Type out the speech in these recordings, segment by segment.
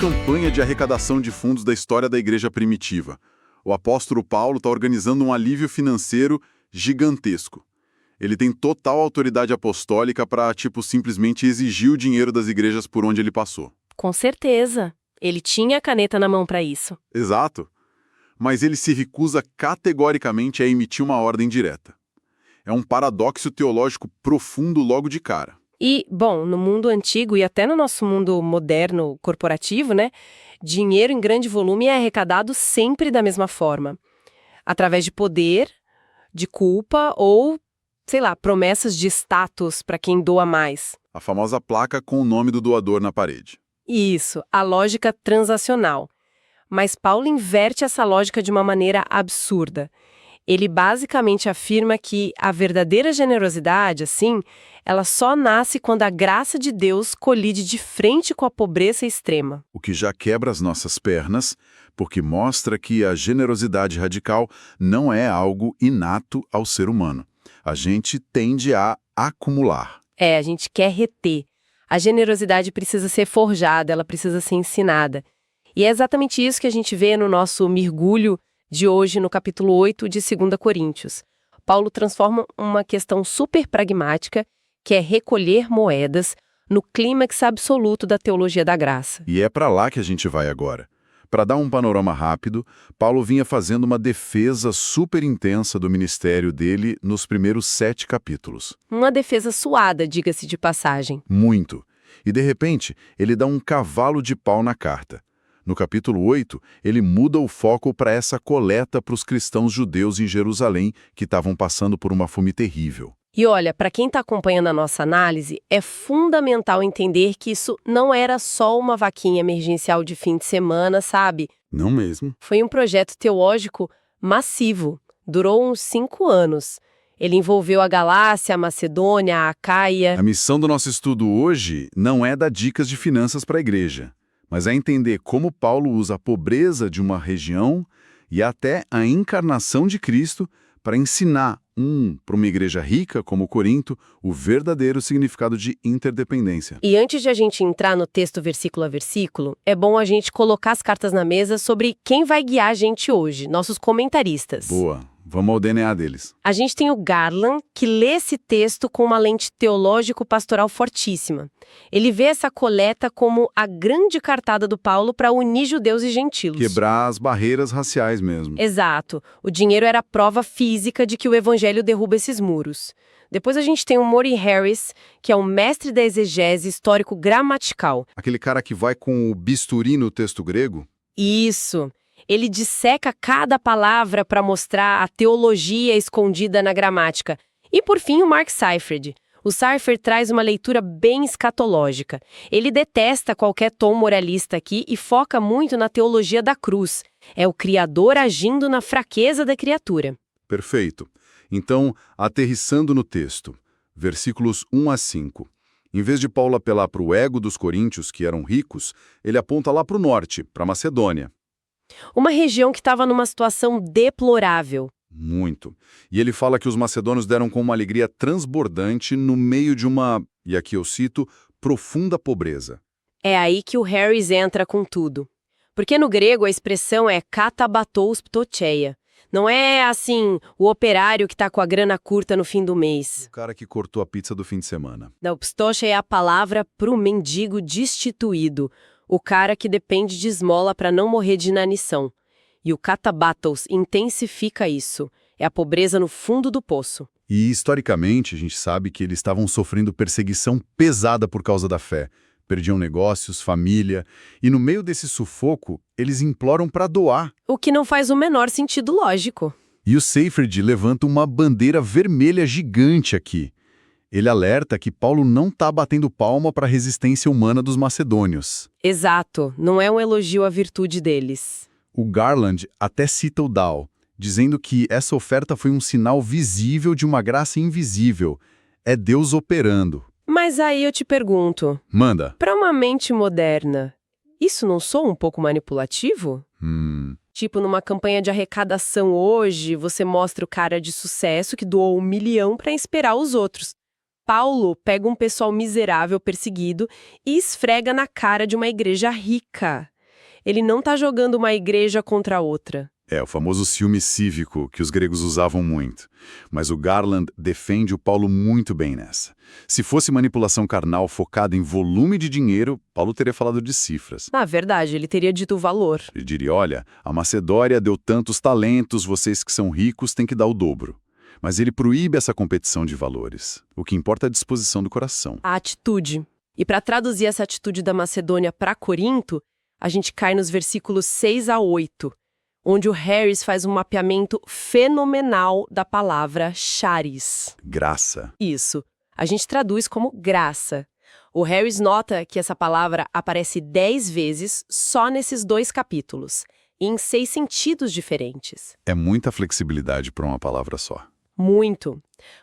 campanha de arrecadação de fundos da história da igreja primitiva. O apóstolo Paulo está organizando um alívio financeiro gigantesco. Ele tem total autoridade apostólica para, simplesmente exigir o dinheiro das igrejas por onde ele passou. Com certeza. Ele tinha a caneta na mão para isso. Exato. Mas ele se recusa categoricamente a emitir uma ordem direta. É um paradoxo teológico profundo logo de cara. E, bom, no mundo antigo e até no nosso mundo moderno, corporativo, né? Dinheiro em grande volume é arrecadado sempre da mesma forma. Através de poder, de culpa ou, promessas de status para quem doa mais. A famosa placa com o nome do doador na parede. Isso, a lógica transacional. Mas Paulo inverte essa lógica de uma maneira absurda. Ele basicamente afirma que a verdadeira generosidade, ela só nasce quando a graça de Deus colide de frente com a pobreza extrema. O que já quebra as nossas pernas, porque mostra que a generosidade radical não é algo inato ao ser humano. A gente tende a acumular. A gente quer reter. A generosidade precisa ser forjada, ela precisa ser ensinada. E é exatamente isso que a gente vê no nosso mergulho de hoje no capítulo 8 de 2 Coríntios. Paulo transforma uma questão super pragmática, que é recolher moedas, no clímax absoluto da teologia da graça. E é para lá que a gente vai agora. Para dar um panorama rápido, Paulo vinha fazendo uma defesa super intensa do ministério dele nos primeiros 7 capítulos. Uma defesa suada, diga-se de passagem. Muito. E de repente, ele dá um cavalo de pau na carta. No capítulo 8, ele muda o foco para essa coleta para os cristãos judeus em Jerusalém que estavam passando por uma fome terrível. E olha, para quem está acompanhando a nossa análise, é fundamental entender que isso não era só uma vaquinha emergencial de fim de semana, sabe? Não mesmo. Foi um projeto teológico massivo. Durou uns 5 anos. Ele envolveu a Galácia, a Macedônia, a Acaia. A missão do nosso estudo hoje não é dar dicas de finanças para a igreja, mas é entender como Paulo usa a pobreza de uma região e até a encarnação de Cristo para ensinar para uma igreja rica como Corinto, o verdadeiro significado de interdependência. E antes de a gente entrar no texto versículo a versículo, é bom a gente colocar as cartas na mesa sobre quem vai guiar a gente hoje, nossos comentaristas. Boa. Vamos ao DNA deles. A gente tem o Garland, que lê esse texto com uma lente teológico-pastoral fortíssima. Ele vê essa coleta como a grande cartada do Paulo para unir judeus e gentios. Quebrar as barreiras raciais mesmo. Exato. O dinheiro era a prova física de que o evangelho derruba esses muros. Depois a gente tem o Morty Harris, que é um mestre da exegese histórico-gramatical. Aquele cara que vai com o bisturi no texto grego? Isso. Ele disseca cada palavra para mostrar a teologia escondida na gramática. E, por fim, o Mark Seifert. O Seifert traz uma leitura bem escatológica. Ele detesta qualquer tom moralista aqui e foca muito na teologia da cruz. É o Criador agindo na fraqueza da criatura. Perfeito. Então, aterrissando no texto, versículos 1 a 5. Em vez de Paulo apelar para o ego dos coríntios, que eram ricos, ele aponta lá para o norte, para Macedônia. Uma região que estava numa situação deplorável. Muito. E ele fala que os macedônios deram com uma alegria transbordante no meio de uma, e aqui eu cito, profunda pobreza. É aí que o Harris entra com tudo. Porque no grego a expressão é katabatos ptocheia. Não é, o operário que está com a grana curta no fim do mês. O cara que cortou a pizza do fim de semana. Não, ptocheia é a palavra para o mendigo destituído. O cara que depende de esmola para não morrer de inanição. E o katabatos intensifica isso. É a pobreza no fundo do poço. E, historicamente, a gente sabe que eles estavam sofrendo perseguição pesada por causa da fé. Perdiam negócios, família. E no meio desse sufoco, eles imploram para doar. O que não faz o menor sentido lógico. E o Seifert levanta uma bandeira vermelha gigante aqui. Ele alerta que Paulo não está batendo palma para a resistência humana dos macedônios. Exato, não é um elogio à virtude deles. O Garland até cita o Dow, dizendo que essa oferta foi um sinal visível de uma graça invisível. É Deus operando. Mas aí eu te pergunto, Manda. para uma mente moderna, isso não soa um pouco manipulativo? Tipo, numa campanha de arrecadação hoje, você mostra o cara de sucesso que doou 1 milhão para inspirar os outros. Paulo pega um pessoal miserável perseguido e esfrega na cara de uma igreja rica. Ele não está jogando uma igreja contra outra. É, o famoso ciúme cívico que os gregos usavam muito. Mas o Garland defende o Paulo muito bem nessa. Se fosse manipulação carnal focada em volume de dinheiro, Paulo teria falado de cifras. Na verdade, ele teria dito o valor. Ele diria, olha, a Macedónia deu tantos talentos, vocês que são ricos têm que dar o dobro. Mas ele proíbe essa competição de valores. O que importa é a disposição do coração. A atitude. E para traduzir essa atitude da Macedônia para Corinto, a gente cai nos versículos 6 a 8, onde o Harris faz um mapeamento fenomenal da palavra charis. Graça. Isso. A gente traduz como graça. O Harris nota que essa palavra aparece 10 vezes só nesses 2 capítulos, e em 6 sentidos diferentes. É muita flexibilidade para uma palavra só. Muito.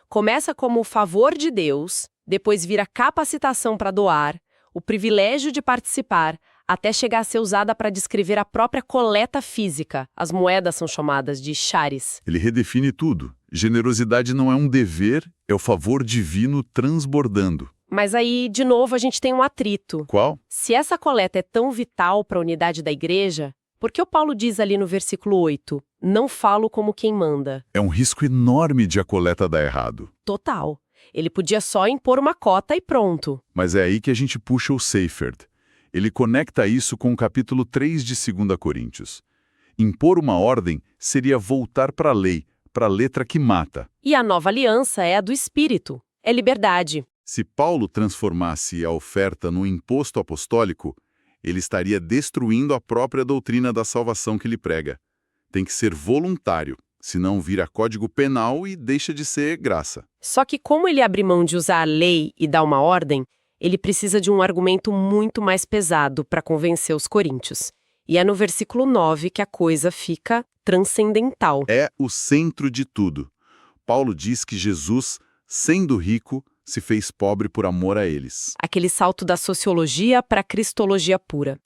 Começa como o favor de Deus, depois vira capacitação para doar, o privilégio de participar, até chegar a ser usada para descrever a própria coleta física. As moedas são chamadas de charis. Ele redefine tudo. Generosidade não é um dever, é o favor divino transbordando. Mas aí, de novo, a gente tem um atrito. Qual? Se essa coleta é tão vital para a unidade da igreja, por que o Paulo diz ali no versículo 8, não falo como quem manda? É um risco enorme de a coleta dar errado. Total. Ele podia só impor uma cota e pronto. Mas é aí que a gente puxa o Seifert. Ele conecta isso com o capítulo 3 de 2 Coríntios. Impor uma ordem seria voltar para a lei, para a letra que mata. E a nova aliança é a do Espírito, é liberdade. Se Paulo transformasse a oferta no imposto apostólico, ele estaria destruindo a própria doutrina da salvação que ele prega. Tem que ser voluntário, senão vira código penal e deixa de ser graça. Só que como ele abre mão de usar a lei e dar uma ordem, ele precisa de um argumento muito mais pesado para convencer os coríntios. E é no versículo 9 que a coisa fica transcendental. É o centro de tudo. Paulo diz que Jesus, sendo rico, se fez pobre por amor a eles. Aquele salto da sociologia para a cristologia pura.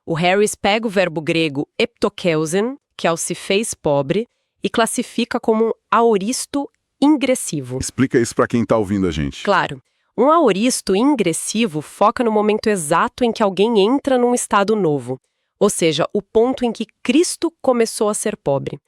O Harris pega o verbo grego eptokeusen, que é o se fez pobre, e classifica como um aoristo ingressivo. Explica isso para quem está ouvindo a gente. Claro. Um aoristo ingressivo foca no momento exato em que alguém entra num estado novo, ou seja, o ponto em que Cristo começou a ser pobre.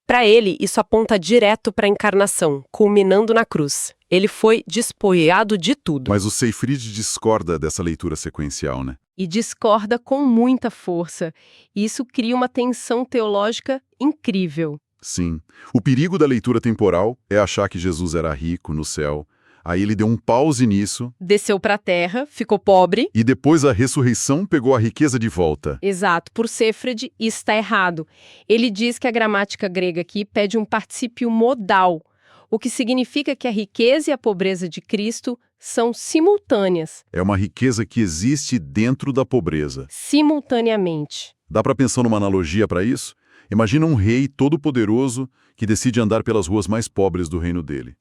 Para ele, isso aponta direto para a encarnação, culminando na cruz. Ele foi despoiado de tudo. Mas o Seifried discorda dessa leitura sequencial, né? E discorda com muita força. Isso cria uma tensão teológica incrível. Sim. O perigo da leitura temporal é achar que Jesus era rico no céu. Aí ele deu um pause nisso. Desceu para a terra, ficou pobre. E depois a ressurreição pegou a riqueza de volta. Exato. Por Seifert, isso está errado. Ele diz que a gramática grega aqui pede um particípio modal, o que significa que a riqueza e a pobreza de Cristo são simultâneas. É uma riqueza que existe dentro da pobreza. Simultaneamente. Dá para pensar numa analogia para isso? Imagina um rei todo-poderoso que decide andar pelas ruas mais pobres do reino dele.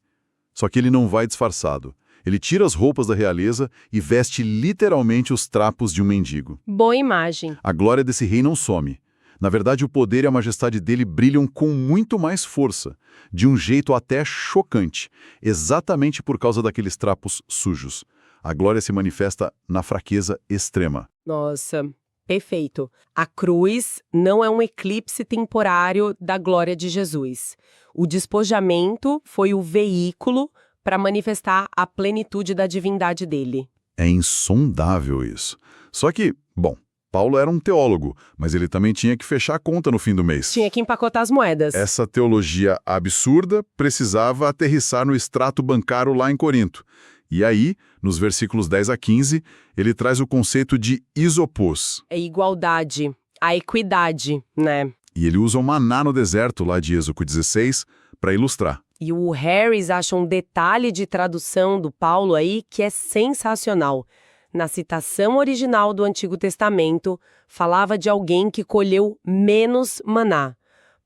Só que ele não vai disfarçado. Ele tira as roupas da realeza e veste literalmente os trapos de um mendigo. Boa imagem. A glória desse rei não some. Na verdade, o poder e a majestade dele brilham com muito mais força, de um jeito até chocante, exatamente por causa daqueles trapos sujos. A glória se manifesta na fraqueza extrema. Nossa, perfeito. A cruz não é um eclipse temporário da glória de Jesus. O despojamento foi o veículo para manifestar a plenitude da divindade dele. É insondável isso. Só que, bom, Paulo era um teólogo, mas ele também tinha que fechar a conta no fim do mês. Tinha que empacotar as moedas. Essa teologia absurda precisava aterrissar no extrato bancário lá em Corinto. E aí, nos versículos 10 a 15, ele traz o conceito de isopos. É igualdade, a equidade, né? E ele usa o maná no deserto, lá de Êxodo 16, para ilustrar. E o Harris acha um detalhe de tradução do Paulo aí que é sensacional. Na citação original do Antigo Testamento, falava de alguém que colheu menos maná.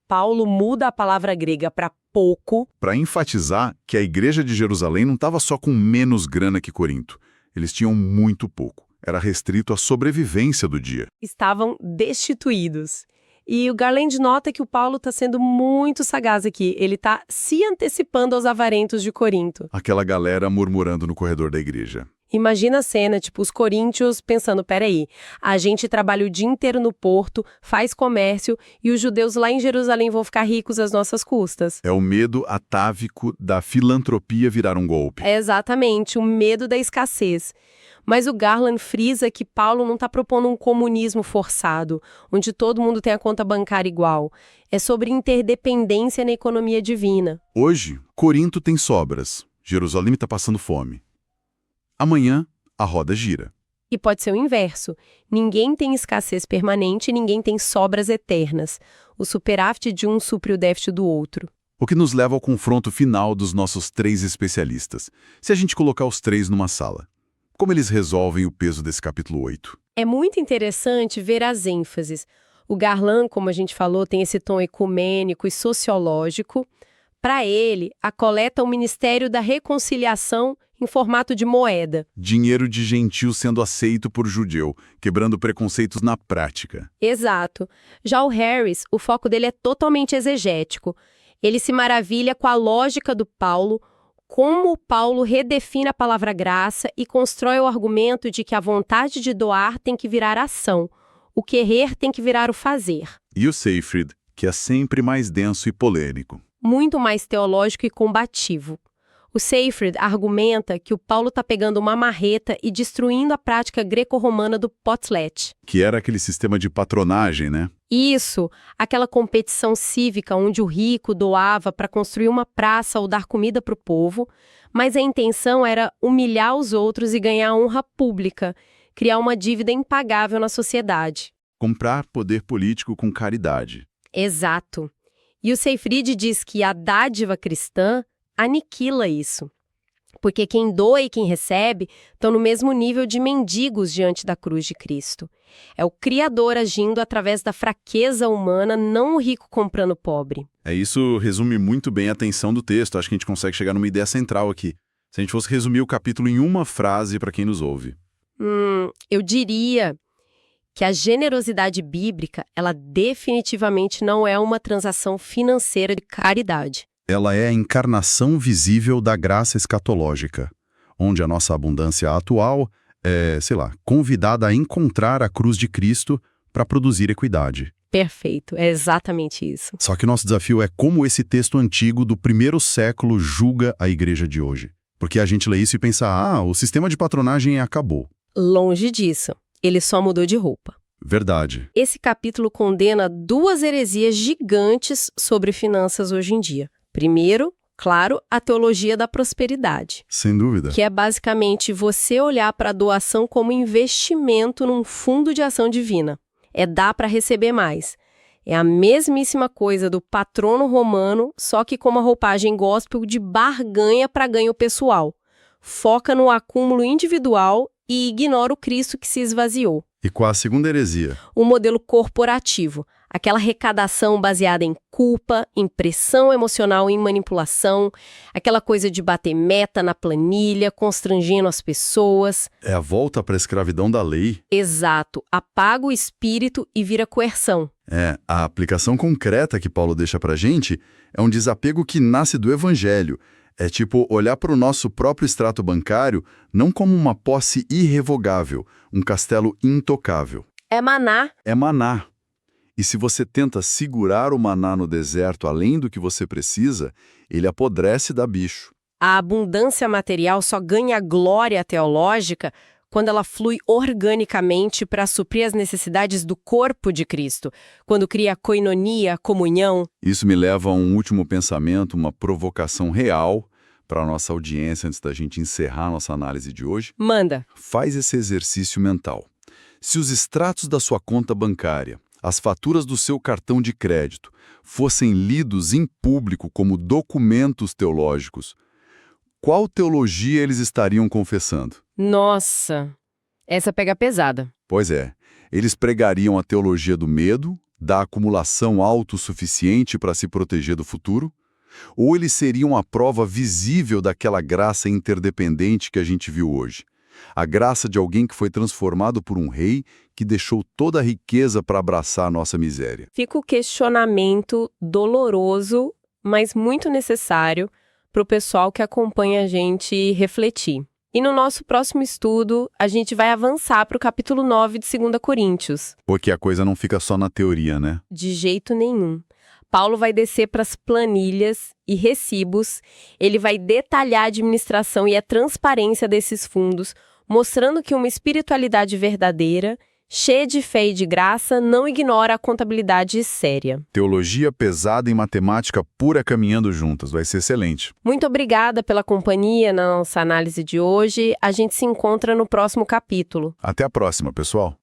Paulo muda a palavra grega para pouco. Para enfatizar que a igreja de Jerusalém não estava só com menos grana que Corinto. Eles tinham muito pouco. Era restrito à sobrevivência do dia. Estavam destituídos. E o Garland nota que o Paulo está sendo muito sagaz aqui. Ele está se antecipando aos avarentos de Corinto. Aquela galera murmurando no corredor da igreja. Imagina a cena, tipo, os coríntios pensando, peraí, a gente trabalha o dia inteiro no porto, faz comércio, e os judeus lá em Jerusalém vão ficar ricos às nossas custas. É o medo atávico da filantropia virar um golpe. É exatamente, o medo da escassez. Mas o Garland frisa que Paulo não está propondo um comunismo forçado, onde todo mundo tem a conta bancária igual. É sobre interdependência na economia divina. Hoje, Corinto tem sobras. Jerusalém está passando fome. Amanhã, a roda gira. E pode ser o inverso. Ninguém tem escassez permanente e ninguém tem sobras eternas. O superávit de um supre o déficit do outro. O que nos leva ao confronto final dos nossos 3 especialistas. Se a gente colocar os 3 numa sala, como eles resolvem o peso desse capítulo 8? É muito interessante ver as ênfases. O Garland, como a gente falou, tem esse tom ecumênico e sociológico. Para ele, a coleta é o ministério da reconciliação em formato de moeda. Dinheiro de gentil sendo aceito por judeu, quebrando preconceitos na prática. Exato. Já o Harris, o foco dele é totalmente exegético. Ele se maravilha com a lógica do Paulo, como Paulo redefine a palavra graça e constrói o argumento de que a vontade de doar tem que virar ação, o querer tem que virar o fazer. E o Seyfried, que é sempre mais denso e polêmico. Muito mais teológico e combativo. O Seyfried argumenta que o Paulo está pegando uma marreta e destruindo a prática greco-romana do potlatch. Que era aquele sistema de patronagem, né? Isso, aquela competição cívica onde o rico doava para construir uma praça ou dar comida para o povo, mas a intenção era humilhar os outros e ganhar honra pública, criar uma dívida impagável na sociedade. Comprar poder político com caridade. Exato. E o Seyfried diz que a dádiva cristã aniquila isso. Porque quem doa e quem recebe estão no mesmo nível de mendigos diante da cruz de Cristo. É o Criador agindo através da fraqueza humana, não o rico comprando o pobre. Isso resume muito bem a tensão do texto. Acho que a gente consegue chegar numa ideia central aqui. Se a gente fosse resumir o capítulo em uma frase para quem nos ouve. Eu diria que a generosidade bíblica, ela definitivamente não é uma transação financeira de caridade. Ela é a encarnação visível da graça escatológica, onde a nossa abundância atual é, convidada a encontrar a cruz de Cristo para produzir equidade. Perfeito, é exatamente isso. Só que o nosso desafio é como esse texto antigo do primeiro século julga a igreja de hoje. Porque a gente lê isso e pensa, o sistema de patronagem acabou. Longe disso, ele só mudou de roupa. Verdade. Esse capítulo condena 2 heresias gigantes sobre finanças hoje em dia. Primeiro, claro, a teologia da prosperidade. Sem dúvida. Que é basicamente você olhar para a doação como investimento num fundo de ação divina. É dar para receber mais. É a mesmíssima coisa do patrono romano, só que com uma roupagem gospel de barganha para ganho pessoal. Foca no acúmulo individual e ignora o Cristo que se esvaziou. E qual a segunda heresia? O modelo corporativo. Aquela arrecadação baseada em culpa, em pressão emocional e em manipulação, aquela coisa de bater meta na planilha, constrangendo as pessoas. É a volta para a escravidão da lei. Exato. Apaga o espírito e vira coerção. A aplicação concreta que Paulo deixa pra gente é um desapego que nasce do evangelho. É tipo olhar para o nosso próprio extrato bancário não como uma posse irrevogável, um castelo intocável. É maná. É maná. E se você tenta segurar o maná no deserto além do que você precisa, ele apodrece e dá bicho. A abundância material só ganha glória teológica quando ela flui organicamente para suprir as necessidades do corpo de Cristo, quando cria koinonia, comunhão. Isso me leva a um último pensamento, uma provocação real para a nossa audiência antes da gente encerrar a nossa análise de hoje. Manda. Faz esse exercício mental. Se os extratos da sua conta bancária, as faturas do seu cartão de crédito, fossem lidos em público como documentos teológicos, qual teologia eles estariam confessando? Nossa, essa pega pesada. Pois é, eles pregariam a teologia do medo, da acumulação autossuficiente para se proteger do futuro, ou eles seriam a prova visível daquela graça interdependente que a gente viu hoje? A graça de alguém que foi transformado por um rei que deixou toda a riqueza para abraçar a nossa miséria. Fica o questionamento doloroso, mas muito necessário para o pessoal que acompanha a gente refletir. E no nosso próximo estudo, a gente vai avançar para o capítulo 9 de 2 Coríntios. Porque a coisa não fica só na teoria, né? De jeito nenhum. Paulo vai descer para as planilhas e recibos, ele vai detalhar a administração e a transparência desses fundos, mostrando que uma espiritualidade verdadeira, cheia de fé e de graça, não ignora a contabilidade séria. Teologia pesada e matemática pura caminhando juntas. Vai ser excelente. Muito obrigada pela companhia na nossa análise de hoje. A gente se encontra no próximo capítulo. Até a próxima, pessoal.